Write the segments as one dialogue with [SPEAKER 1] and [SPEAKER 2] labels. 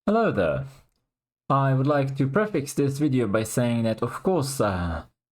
[SPEAKER 1] Hello there. I would like to prefix this video by saying that, of course,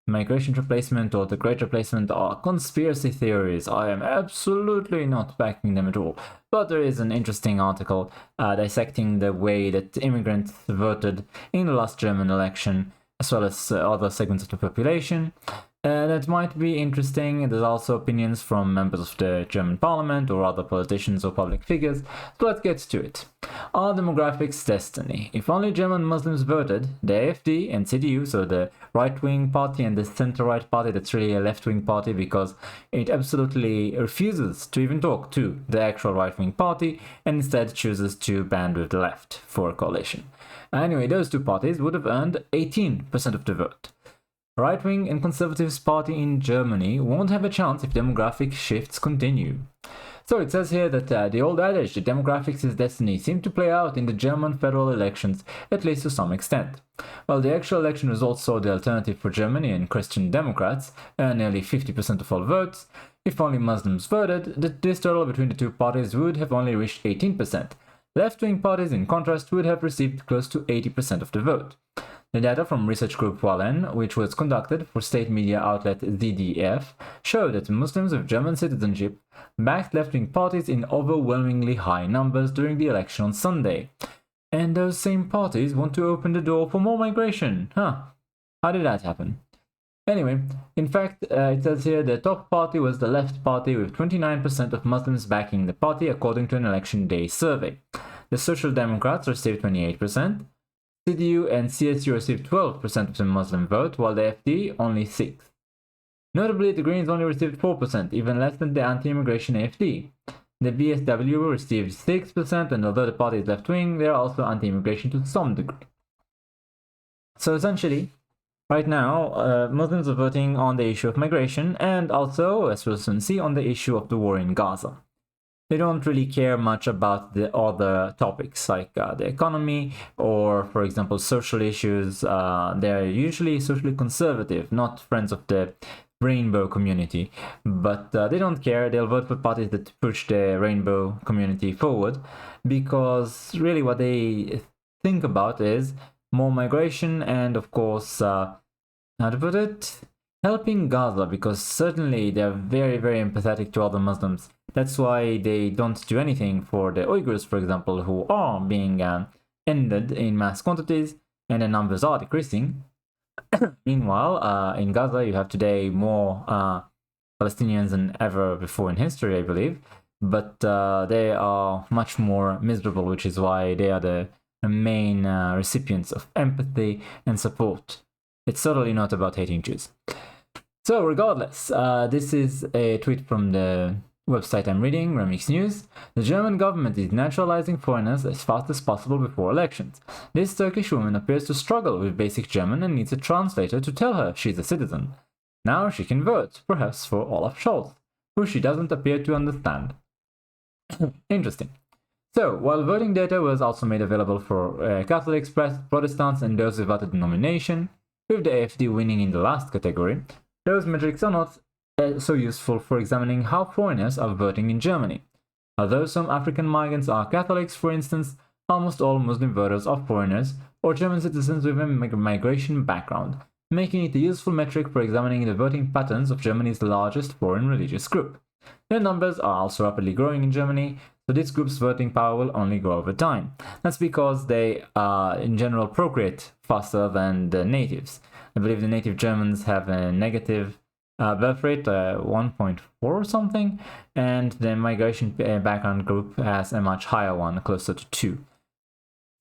[SPEAKER 1] migration replacement or the great replacement are conspiracy theories. I am absolutely not backing them at all. But there is an interesting article dissecting the way that immigrants voted in the last German election, as well as other segments of the population. That might be interesting. There's also opinions from members of the German parliament or other politicians or public figures. So let's get to it. Are demographics destiny? If only German Muslims voted, the AfD and CDU, so the right-wing party and the center-right party, that's really a left-wing party because it absolutely refuses to even talk to the actual right-wing party and instead chooses to band with the left for a coalition. Anyway, those two parties would have earned 18% of the vote. Right-wing and conservatives party in Germany won't have a chance if demographic shifts continue. So it says here that the old adage that demographics is destiny seemed to play out in the German federal elections, at least to some extent. While the actual election results saw the Alternative for Germany and Christian Democrats earn nearly 50% of all votes, if only Muslims voted, this total between the two parties would have only reached 18%. Left-wing parties, in contrast, would have received close to 80% of the vote. The data from research group Wallen, which was conducted for state media outlet ZDF, showed that Muslims with German citizenship backed left-wing parties in overwhelmingly high numbers during the election on Sunday. And those same parties want to open the door for more migration. How did that happen? Anyway, in fact, it says here the top party was the Left Party with 29% of Muslims backing the party according to an election day survey. The Social Democrats received 28%. CDU and CSU received 12% of the Muslim vote, while the FD only 6%. Notably, the Greens only received 4%, even less than the anti-immigration AfD. The BSW received 6%, and although the party is left-wing, they are also anti-immigration to some degree. So essentially, right now, Muslims are voting on the issue of migration, and also, as we'll soon see, on the issue of the war in Gaza. They don't really care much about the other topics like the economy or, for example, social issues. They're usually socially conservative, not friends of the rainbow community. But they don't care. They'll vote for parties that push the rainbow community forward because really what they think about is more migration and, of course, how to put it? Helping Gaza, because certainly they're very, very empathetic to other Muslims. That's why they don't do anything for the Uyghurs, for example, who are being ended in mass quantities and the numbers are decreasing. Meanwhile, in Gaza, you have today more Palestinians than ever before in history, I believe. But they are much more miserable, which is why they are the main recipients of empathy and support. It's certainly not about hating Jews. So regardless, this is a tweet from the website I'm reading, Remix News. The German government is naturalizing foreigners as fast as possible before elections. This Turkish woman appears to struggle with basic German and needs a translator to tell her she's a citizen. Now she can vote, perhaps for Olaf Scholz, who she doesn't appear to understand. Interesting. So, while voting data was also made available for Catholics, Protestants, and those without a denomination, with the AfD winning in the last category, those metrics are not so useful for examining how foreigners are voting in Germany. Although some African migrants are Catholics, for instance, almost all Muslim voters are foreigners or German citizens with a migration background, making it a useful metric for examining the voting patterns of Germany's largest foreign religious group. Their numbers are also rapidly growing in Germany, so this group's voting power will only grow over time. That's because they, in general, procreate faster than the natives. I believe the native Germans have a negative birth rate, 1.4 or something, and the migration background group has a much higher one, closer to 2.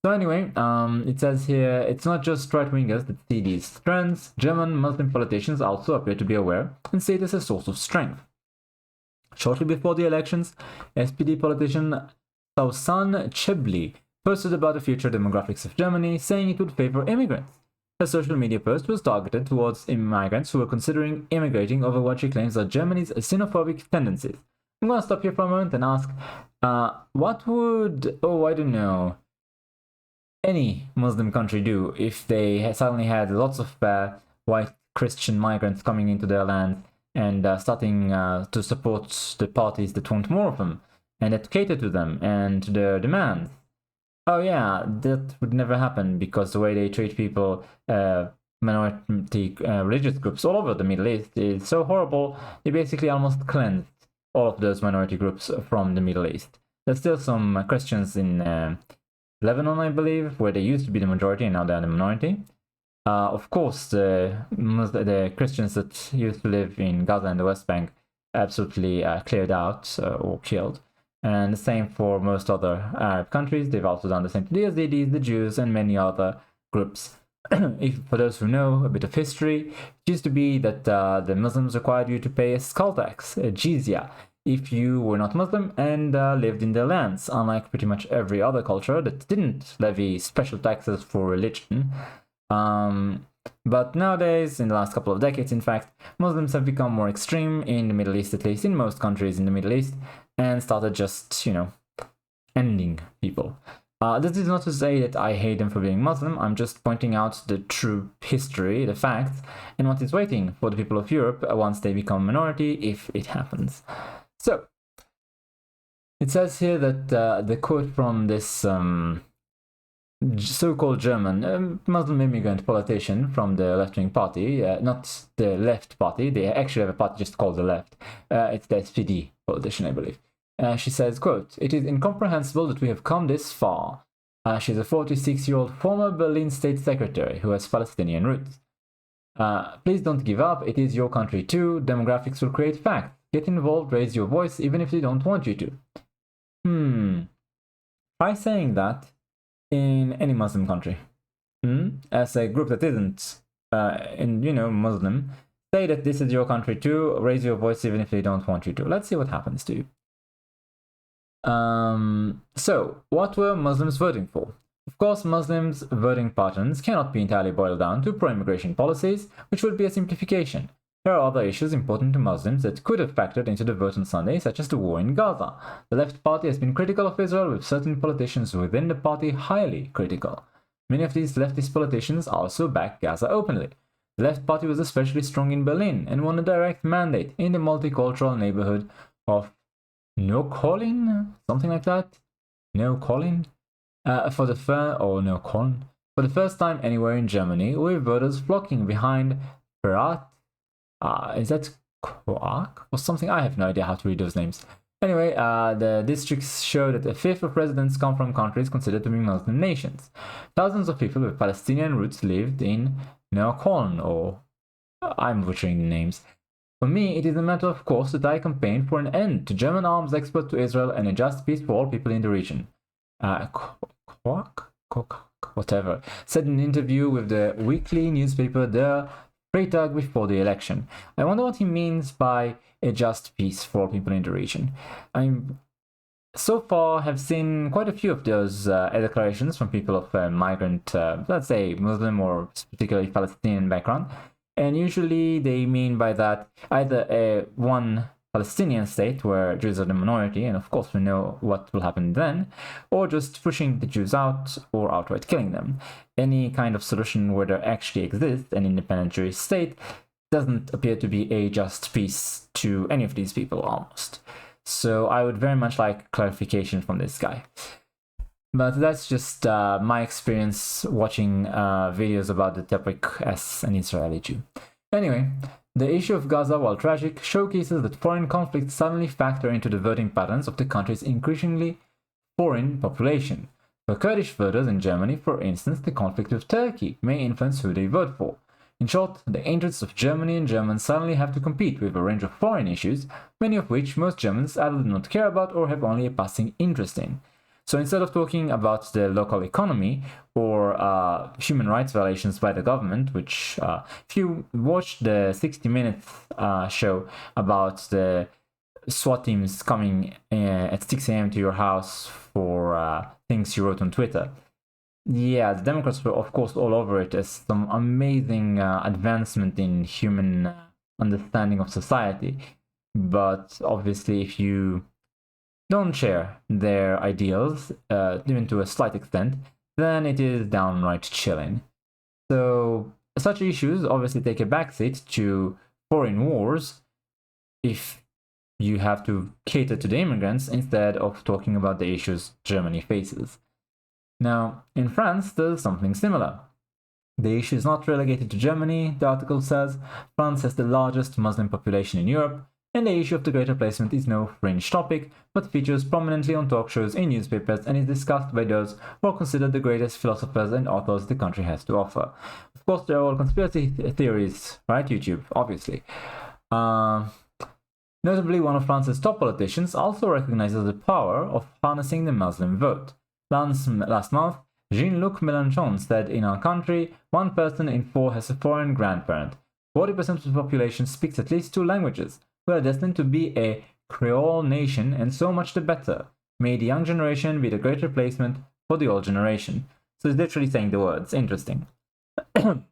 [SPEAKER 1] So anyway, it says here, it's not just right-wingers that see these trends. German Muslim politicians also appear to be aware and see it as a source of strength. Shortly before the elections, SPD politician Sausan Chebli posted about the future demographics of Germany, saying it would favor immigrants. Her social media post was targeted towards immigrants who were considering immigrating over what she claims are Germany's xenophobic tendencies. I'm gonna stop here for a moment and ask, what would, I don't know, any Muslim country do if they suddenly had lots of white Christian migrants coming into their land and starting to support the parties that want more of them and that cater to them and their demands? Oh yeah, that would never happen because the way they treat people, minority religious groups all over the Middle East is so horrible. They basically almost cleansed all of those minority groups from the Middle East. There's still some Christians in Lebanon, I believe, where they used to be the majority and now they're the minority. Of course, the Christians that used to live in Gaza and the West Bank absolutely cleared out or killed. And the same for most other Arab countries. They've also done the same to the Yazidis, the Jews, and many other groups. For those who know a bit of history, it used to be that the Muslims required you to pay a skull tax, a jizya, if you were not Muslim and lived in their lands, unlike pretty much every other culture that didn't levy special taxes for religion. But nowadays, in the last couple of decades, in fact, Muslims have become more extreme in the Middle East, at least in most countries in the Middle East, and started just, ending people. This is not to say that I hate them for being Muslim, I'm just pointing out the true history, the facts, and what is waiting for the people of Europe once they become a minority, if it happens. So, it says here that the quote from this so-called German Muslim immigrant politician from the left-wing party, not the left party, they actually have a party just called the left. It's the SPD politician, I believe. She says, quote, "It is incomprehensible that we have come this far." She's a 46-year-old former Berlin state secretary who has Palestinian roots. "Please don't give up, it is your country too. Demographics will create facts. Get involved, raise your voice, even if they don't want you to." Try saying that in any Muslim country. As a group that isn't, Muslim, say that this is your country too, raise your voice even if they don't want you to. Let's see what happens to you. So, what were Muslims voting for? Of course, Muslims' voting patterns cannot be entirely boiled down to pro-immigration policies, which would be a simplification. There are other issues important to Muslims that could have factored into the vote on Sunday, such as the war in Gaza. The left party has been critical of Israel, with certain politicians within the party highly critical. Many of these leftist politicians also back Gaza openly. The left party was especially strong in Berlin and won a direct mandate in the multicultural neighborhood of Neukölln, something like that. Neukölln, for the first time anywhere in Germany, with voters flocking behind Berat. Is that Quark or something? I have no idea how to read those names. Anyway, the districts show that a fifth of residents come from countries considered to be Muslim nations. Thousands of people with Palestinian roots lived in Neukölln, or I'm butchering the names. For me, it is a matter of course that I campaign for an end to German arms export to Israel and a just peace for all people in the region. Quark? Whatever. Said in an interview with the weekly newspaper Der Freitag before the election. I wonder what he means by a just peace for all people in the region. I so far have seen quite a few of those declarations from people of migrant, let's say Muslim or particularly Palestinian background. And usually they mean by that either one Palestinian state where Jews are the minority, and of course we know what will happen then, or just pushing the Jews out or outright killing them. Any kind of solution where there actually exists an independent Jewish state doesn't appear to be a just peace to any of these people almost. So I would very much like clarification from this guy. But that's just my experience watching videos about the topic as an Israeli Jew. Anyway, the issue of Gaza, while tragic, showcases that foreign conflicts suddenly factor into the voting patterns of the country's increasingly foreign population. For Kurdish voters in Germany, for instance, the conflict with Turkey may influence who they vote for. In short, the interests of Germany and Germans suddenly have to compete with a range of foreign issues, many of which most Germans either do not care about or have only a passing interest in. So instead of talking about the local economy or human rights violations by the government, which if you watch the 60 Minutes show about the SWAT teams coming at 6 a.m. to your house for things you wrote on Twitter, yeah, the Democrats were of course all over it as some amazing advancement in human understanding of society. But obviously if you don't share their ideals, even to a slight extent, then it is downright chilling. So such issues obviously take a backseat to foreign wars if you have to cater to the immigrants instead of talking about the issues Germany faces. Now, in France, there's something similar. The issue is not relegated to Germany, the article says. France has the largest Muslim population in Europe, and the issue of the great replacement is no fringe topic, but features prominently on talk shows, in newspapers, and is discussed by those who are considered the greatest philosophers and authors the country has to offer. Of course, they're all conspiracy theories, right, YouTube? Obviously. Notably, one of France's top politicians also recognizes the power of harnessing the Muslim vote. Last month, Jean-Luc Mélenchon said in our country, 1 person in 4 has a foreign grandparent. 40% of the population speaks at least 2 languages. We are destined to be a Creole nation, and so much the better. May the young generation be the great replacement for the old generation. So he's literally saying the words. Interesting. The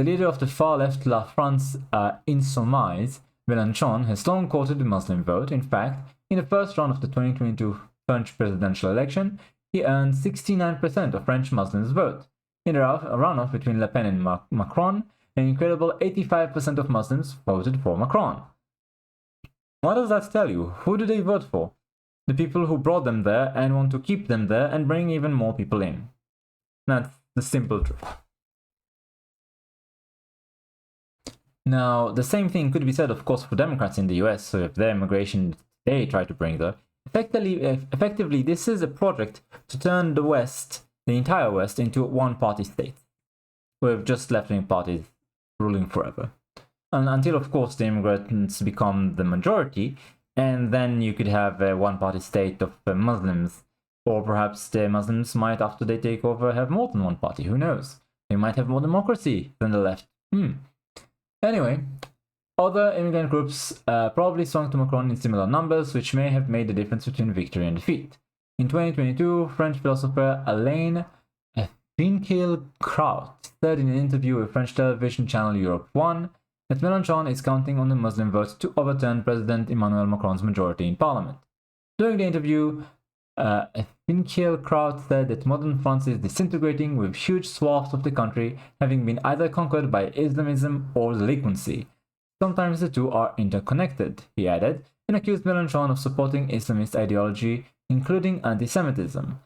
[SPEAKER 1] leader of the far-left La France Insoumise, Mélenchon, has long courted the Muslim vote. In fact, in the first round of the 2022 French presidential election, he earned 69% of French Muslims' vote. In a runoff between Le Pen and Macron, an incredible 85% of Muslims voted for Macron. What does that tell you? Who do they vote for? The people who brought them there and want to keep them there and bring even more people in. That's the simple truth. Now, the same thing could be said, of course, for Democrats in the US, so if their immigration they try to bring there. Effectively, this is a project to turn the West, the entire West, into a one-party state, with just left-wing parties ruling forever. And until, of course, the immigrants become the majority, and then you could have a one-party state of Muslims, or perhaps the Muslims might, after they take over, have more than one party, who knows? They might have more democracy than the left. Anyway, other immigrant groups probably swung to Macron in similar numbers, which may have made the difference between victory and defeat. In 2022, French philosopher Alain Finkielkraut said in an interview with French television channel Europe 1 that Mélenchon is counting on the Muslim vote to overturn President Emmanuel Macron's majority in parliament. During the interview, Finkielkraut said that modern France is disintegrating, with huge swaths of the country having been either conquered by Islamism or delinquency. Sometimes the two are interconnected, he added, and accused Mélenchon of supporting Islamist ideology, including anti-Semitism.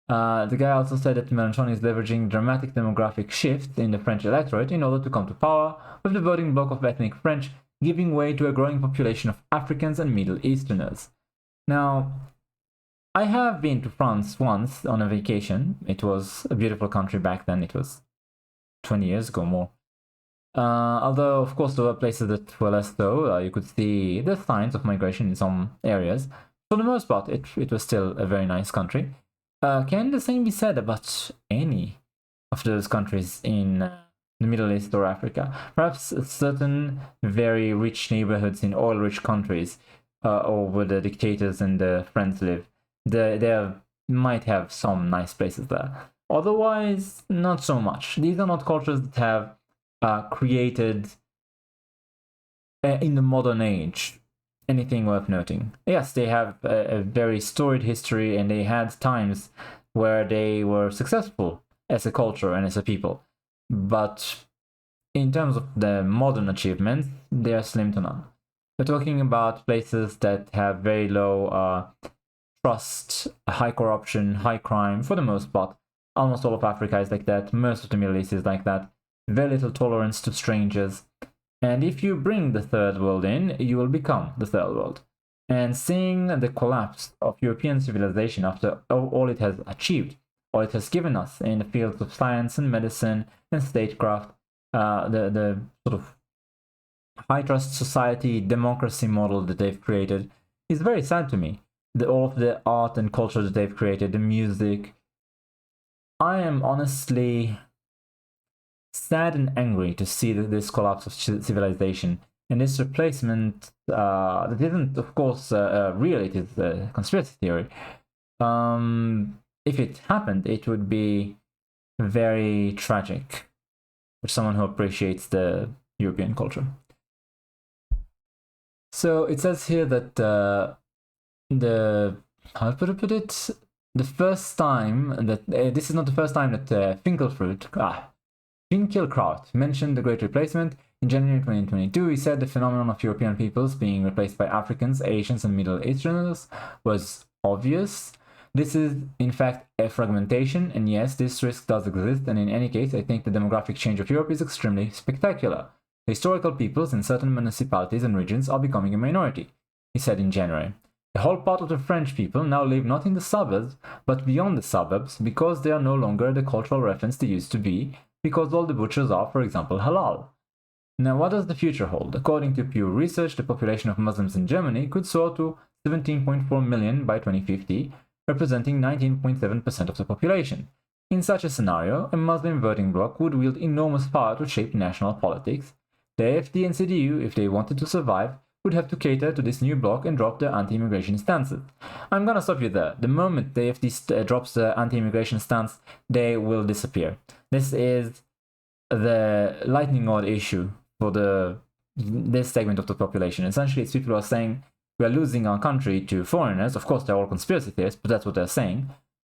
[SPEAKER 1] The guy also said that Mélenchon is leveraging dramatic demographic shifts in the French electorate in order to come to power, with the voting bloc of ethnic French giving way to a growing population of Africans and Middle Easterners. Now, I have been to France once on a vacation. It was a beautiful country back then. It was 20 years ago more. Although, of course, there were places that were less so. You could see the signs of migration in some areas. For the most part, it was still a very nice country. Can the same be said about any of those countries in the Middle East or Africa? Perhaps certain very rich neighborhoods in oil-rich countries, or where the dictators and the friends live, they might have some nice places there. Otherwise, not so much. These are not cultures that have created in the modern age anything worth noting. Yes, they have a very storied history, and they had times where they were successful as a culture and as a people. But in terms of the modern achievements, they are slim to none. We're talking about places that have very low trust, high corruption, high crime, for the most part. Almost all of Africa is like that. Most of the Middle East is like that. Very little tolerance to strangers. And if you bring the third world in, you will become the third world. And seeing the collapse of European civilization after all it has achieved, all it has given us in the fields of science and medicine and statecraft, the sort of high trust society, democracy model that they've created is very sad to me. All of the art and culture that they've created, the music. I am honestly sad and angry to see this collapse of civilization and this replacement that isn't, of course, real. It is a conspiracy theory. If it happened, it would be very tragic for someone who appreciates the European culture. So it says here that how to put it? The first time that this is not the first time that Finkielkraut mentioned the Great Replacement. In January 2022, he said the phenomenon of European peoples being replaced by Africans, Asians, and Middle Easterners was obvious. This is, in fact, a fragmentation, and yes, this risk does exist, and in any case, I think the demographic change of Europe is extremely spectacular. The historical peoples in certain municipalities and regions are becoming a minority, he said in January. A whole part of the French people now live not in the suburbs, but beyond the suburbs, because they are no longer the cultural reference they used to be, because all the butchers are, for example, halal. Now, what does the future hold? According to Pew Research, the population of Muslims in Germany could soar to 17.4 million by 2050, representing 19.7% of the population. In such a scenario, a Muslim voting bloc would wield enormous power to shape national politics. The AfD and CDU, if they wanted to survive, would have to cater to this new bloc and drop their anti-immigration stances. I'm gonna stop you there. The moment the AfD drops the anti-immigration stance, they will disappear. This is the lightning rod issue for this segment of the population. Essentially, it's people who are saying we are losing our country to foreigners. Of course, they're all conspiracy theorists, but that's what they're saying.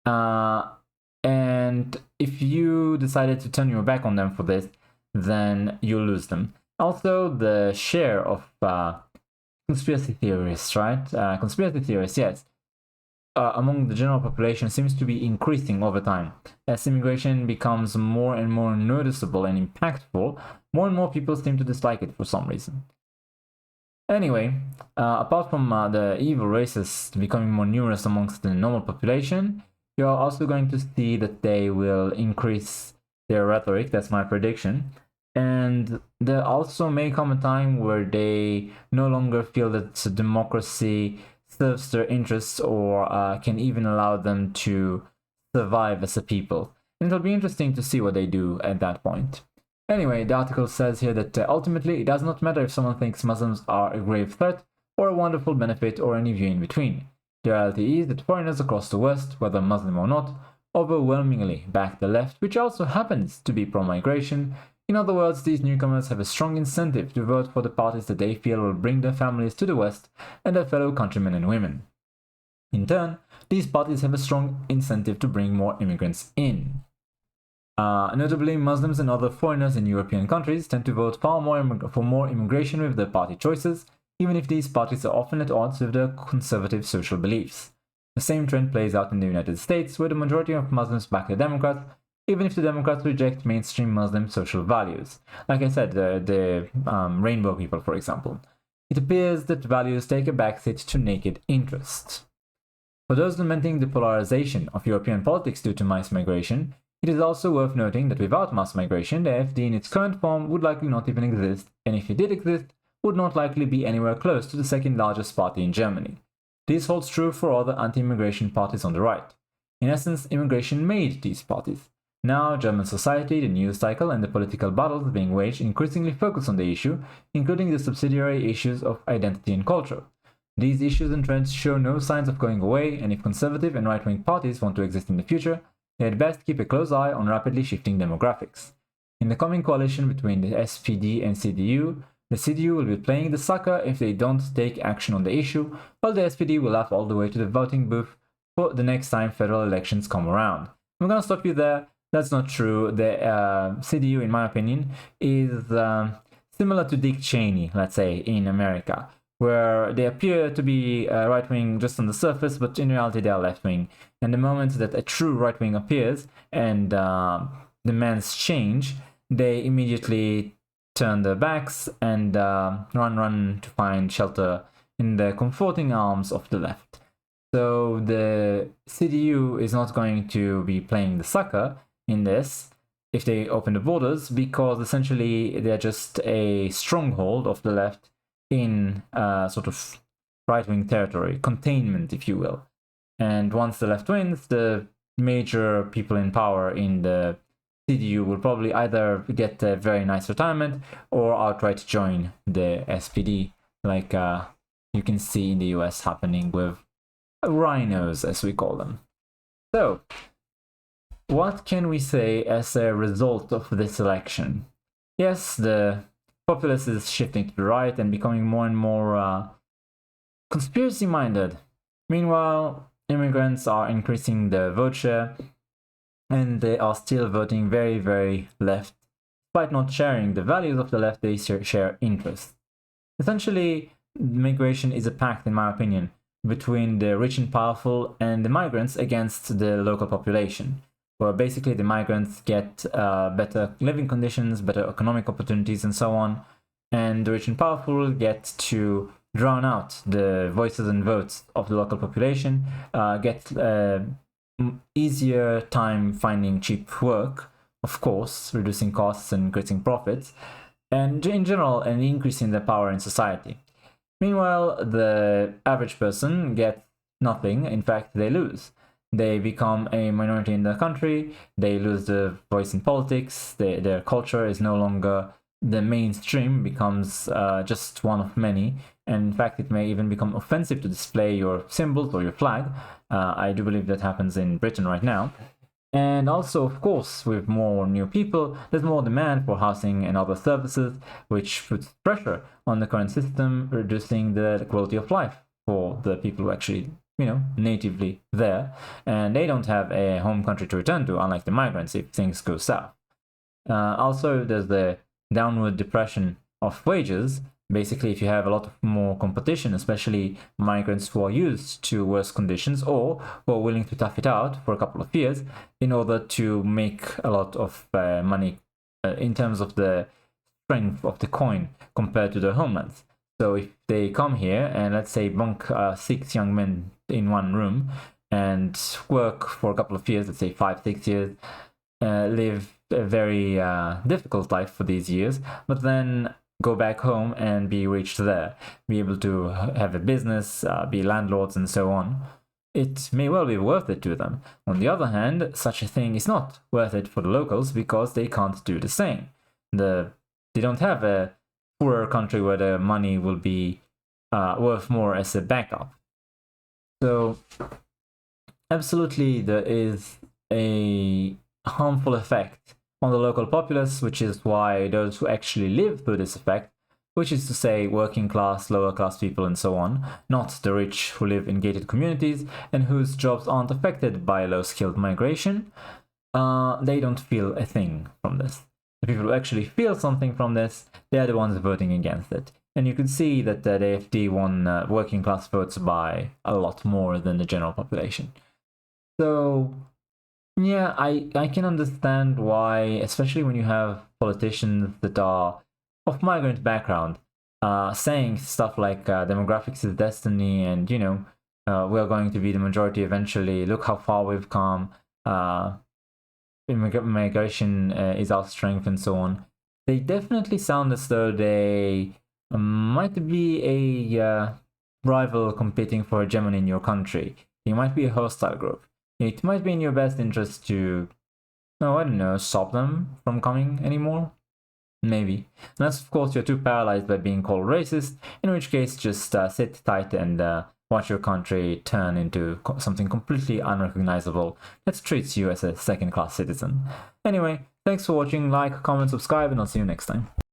[SPEAKER 1] And if you decided to turn your back on them for this, then you'll lose them. Also, the share of conspiracy theorists, right? Conspiracy theorists, yes, among the general population seems to be increasing over time. As immigration becomes more and more noticeable and impactful, more and more people seem to dislike it for some reason. Anyway, apart from the evil racists becoming more numerous amongst the normal population, you're also going to see that they will increase their rhetoric. That's my prediction. And there also may come a time where they no longer feel that democracy serves their interests or can even allow them to survive as a people. And it'll be interesting to see what they do at that point. Anyway, the article says here that ultimately it does not matter if someone thinks Muslims are a grave threat or a wonderful benefit or any view in between. The reality is that foreigners across the West, whether Muslim or not, overwhelmingly back the left, which also happens to be pro-migration. In other words, these newcomers have a strong incentive to vote for the parties that they feel will bring their families to the West and their fellow countrymen and women. In turn, these parties have a strong incentive to bring more immigrants in. Notably, Muslims and other foreigners in European countries tend to vote far more for more immigration with their party choices, even if these parties are often at odds with their conservative social beliefs. The same trend plays out in the United States, where the majority of Muslims back the Democrats, even if the Democrats reject mainstream Muslim social values. Like I said, the rainbow people, for example. It appears that values take a backseat to naked interest. For those lamenting the polarization of European politics due to mass migration, it is also worth noting that without mass migration, the AfD in its current form would likely not even exist, and if it did exist, would not likely be anywhere close to the second largest party in Germany. This holds true for other anti-immigration parties on the right. In essence, immigration made these parties. Now, German society, the news cycle, and the political battles being waged increasingly focus on the issue, including the subsidiary issues of identity and culture. These issues and trends show no signs of going away, and if conservative and right-wing parties want to exist in the future, they had best keep a close eye on rapidly shifting demographics. In the coming coalition between the SPD and CDU, the CDU will be playing the sucker if they don't take action on the issue, while the SPD will laugh all the way to the voting booth for the next time federal elections come around. I'm gonna stop you there. That's not true. The CDU, in my opinion, is similar to Dick Cheney, let's say, in America, where they appear to be right-wing just on the surface, but in reality they are left-wing. And the moment that a true right-wing appears and demands change, they immediately turn their backs and run to find shelter in the comforting arms of the left. So the CDU is not going to be playing the sucker in this if they open the borders, because essentially they're just a stronghold of the left in sort of right-wing territory, containment, if you will. And once the left wins, the major people in power in the CDU will probably either get a very nice retirement or outright join the SPD, like you can see in the US happening with rhinos, as we call them. So, what can we say as a result of this election? Yes, the populace is shifting to the right and becoming more and more conspiracy-minded. Meanwhile, immigrants are increasing their vote share, and they are still voting very, very left. Despite not sharing the values of the left, they share interests. Essentially, migration is a pact, in my opinion, between the rich and powerful and the migrants against the local population, where basically the migrants get better living conditions, better economic opportunities, and so on, and the rich and powerful get to drown out the voices and votes of the local population, get easier time finding cheap work, of course, reducing costs and increasing profits, and in general, an increase in their power in society. Meanwhile, the average person gets nothing. In fact, they lose. They become a minority in the country, they lose the voice in politics, their culture is no longer the mainstream, becomes just one of many, and in fact it may even become offensive to display your symbols or your flag. I do believe that happens in Britain right now. And also, of course, with more new people, there's more demand for housing and other services, which puts pressure on the current system, reducing the quality of life for the people who actually, natively there. And they don't have a home country to return to, unlike the migrants, if things go south. Also, there's the downward depression of wages. Basically, if you have a lot more competition, especially migrants who are used to worse conditions or who are willing to tough it out for a couple of years in order to make a lot of money in terms of the strength of the coin compared to their homelands. So if they come here and let's say bunk 6 young men in one room and work for a couple of years, let's say 5-6 years, live a very difficult life for these years, but then go back home and be rich there, be able to have a business, be landlords and so on, it may well be worth it to them. On the other hand, such a thing is not worth it for the locals because they can't do the same. They don't have a poorer country where the money will be worth more as a backup. So absolutely there is a harmful effect on the local populace, which is why those who actually live through this effect, which is to say working class, lower class people and so on, not the rich who live in gated communities and whose jobs aren't affected by low-skilled migration, they don't feel a thing from this. The people who actually feel something from this, they're the ones voting against it. And you can see that the AfD won working class votes by a lot more than the general population. So yeah, I can understand why, especially when you have politicians that are of migrant background, saying stuff like demographics is destiny and, we're going to be the majority eventually, look how far we've come, immigration is our strength and so on. They definitely sound as though they might be a rival competing for hegemony in your country. They might be a hostile group. It might be in your best interest to, stop them from coming anymore. Maybe. Unless, of course, you're too paralyzed by being called racist, in which case just sit tight and watch your country turn into something completely unrecognizable that treats you as a second-class citizen. Anyway, thanks for watching, like, comment, subscribe, and I'll see you next time.